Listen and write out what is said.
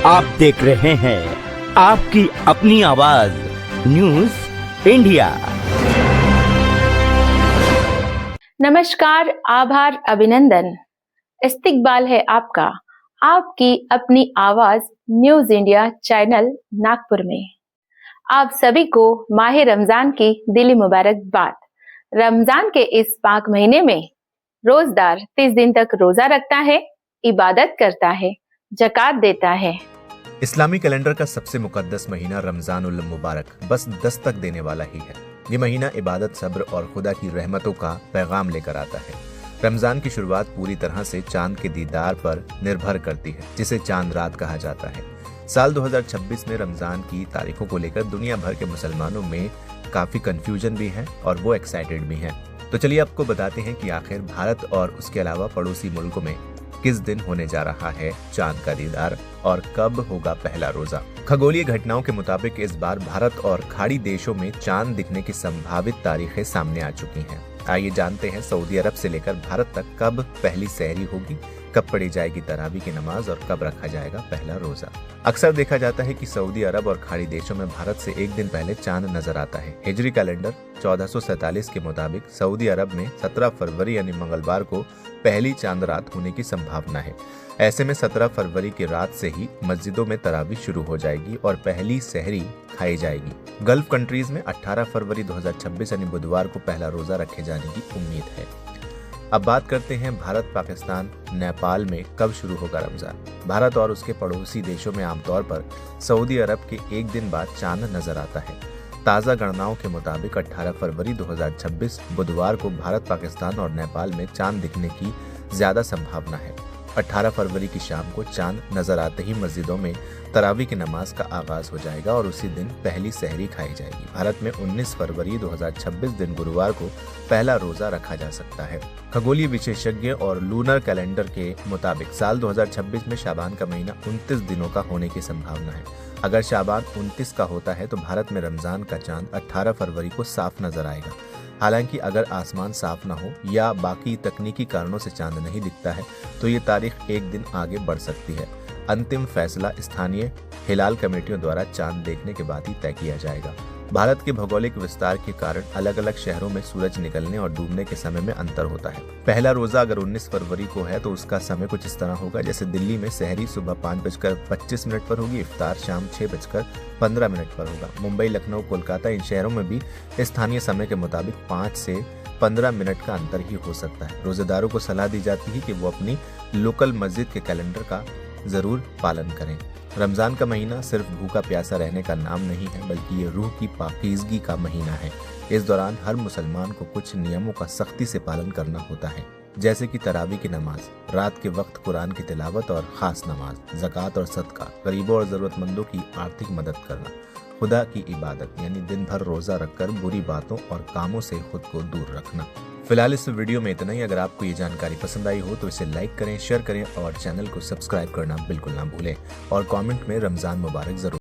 आप देख रहे हैं आपकी अपनी आवाज न्यूज इंडिया। नमस्कार, आभार, अभिनंदन। इस्तकबाल है आपका आपकी अपनी आवाज न्यूज इंडिया चैनल नागपुर में। आप सभी को माह रमजान की दिली मुबारकबाद। रमजान के इस पाक महीने में रोजदार 30 दिन तक रोजा रखता है, इबादत करता है, ज़कात देता है। इस्लामी कैलेंडर का सबसे मुकद्दस महीना रमजान उल मुबारक बस दस्तक देने वाला ही है। ये महीना इबादत, सब्र और खुदा की रहमतों का पैगाम लेकर आता है। रमजान की शुरुआत पूरी तरह से चांद के दीदार पर निर्भर करती है, जिसे चांद रात कहा जाता है। साल 2026 में रमजान की तारीखों को लेकर दुनिया भर के मुसलमानों में काफी कंफ्यूजन भी है और वो एक्साइटेड भी हैं। तो चलिए आपको बताते हैं कि आखिर भारत और उसके अलावा पड़ोसी मुल्कों में किस दिन होने जा रहा है चांद का दीदार और कब होगा पहला रोजा। खगोलीय घटनाओं के मुताबिक इस बार भारत और खाड़ी देशों में चांद दिखने की संभावित तारीखें सामने आ चुकी हैं। आइए जानते हैं सऊदी अरब से लेकर भारत तक कब पहली सहरी होगी, कब पढ़ी जाएगी तरावी की नमाज और कब रखा जाएगा पहला रोजा। अक्सर देखा जाता है कि सऊदी अरब और खाड़ी देशों में भारत से एक दिन पहले चांद नजर आता है। हिजरी कैलेंडर 1447 के मुताबिक सऊदी अरब में 17 फरवरी यानी मंगलवार को पहली चांद रात होने की संभावना है। ऐसे में 17 फरवरी की रात से ही मस्जिदों में तरावी शुरू हो जाएगी और पहली सहरी खाई जाएगी। गल्फ कंट्रीज में 18 फरवरी 2026 यानी बुधवार को पहला रोजा रखे जाने की उम्मीद है। अब बात करते हैं भारत, पाकिस्तान, नेपाल में कब शुरू होगा रमजान। भारत और उसके पड़ोसी देशों में आमतौर पर सऊदी अरब के एक दिन बाद चांद नजर आता है। ताज़ा गणनाओं के मुताबिक 18 फरवरी 2026 बुधवार को भारत, पाकिस्तान और नेपाल में चांद दिखने की ज्यादा संभावना है। 18 फरवरी की शाम को चांद नजर आते ही मस्जिदों में तरावी की नमाज का आगाज हो जाएगा और उसी दिन पहली सहरी खाई जाएगी। भारत में 19 फरवरी 2026 दिन गुरुवार को पहला रोजा रखा जा सकता है। खगोलीय विशेषज्ञ और लूनर कैलेंडर के मुताबिक साल 2026 में शाबान का महीना 29 दिनों का होने की संभावना है। अगर शाबान 29 का होता है तो भारत में रमजान का चांद 18 फरवरी को साफ नजर आएगा। हालांकि अगर आसमान साफ न हो या बाकी तकनीकी कारणों से चांद नहीं दिखता है तो ये तारीख एक दिन आगे बढ़ सकती है। अंतिम फैसला स्थानीय हिलाल कमेटियों द्वारा चांद देखने के बाद ही तय किया जाएगा। भारत के भौगोलिक विस्तार के कारण अलग अलग शहरों में सूरज निकलने और डूबने के समय में अंतर होता है। पहला रोजा अगर 19 फरवरी को है तो उसका समय कुछ इस तरह होगा, जैसे दिल्ली में सहरी सुबह 5:25 पर होगी, इफ्तार शाम 6:15 पर होगा। मुंबई, लखनऊ, कोलकाता इन शहरों में भी स्थानीय समय के मुताबिक 5 से 15 मिनट का अंतर ही हो सकता है। रोजेदारों को सलाह दी जाती है कि वो अपनी लोकल मस्जिद के कैलेंडर का जरूर पालन करें। रमजान का महीना सिर्फ भूखा प्यासा रहने का नाम नहीं है, बल्कि ये रूह की पाकीज़गी का महीना है। इस दौरान हर मुसलमान को कुछ नियमों का सख्ती से पालन करना होता है, जैसे कि तरावी की नमाज, रात के वक्त कुरान की तिलावत और खास नमाज, ज़कात और सदका, गरीबों और ज़रूरतमंदों की आर्थिक मदद करना, खुदा की इबादत यानी दिन भर रोजा रखकर बुरी बातों और कामों से खुद को दूर रखना। फिलहाल इस वीडियो में इतना ही। अगर आपको ये जानकारी पसंद आई हो तो इसे लाइक करें, शेयर करें और चैनल को सब्सक्राइब करना बिल्कुल ना भूलें और कमेंट में रमजान मुबारक जरूर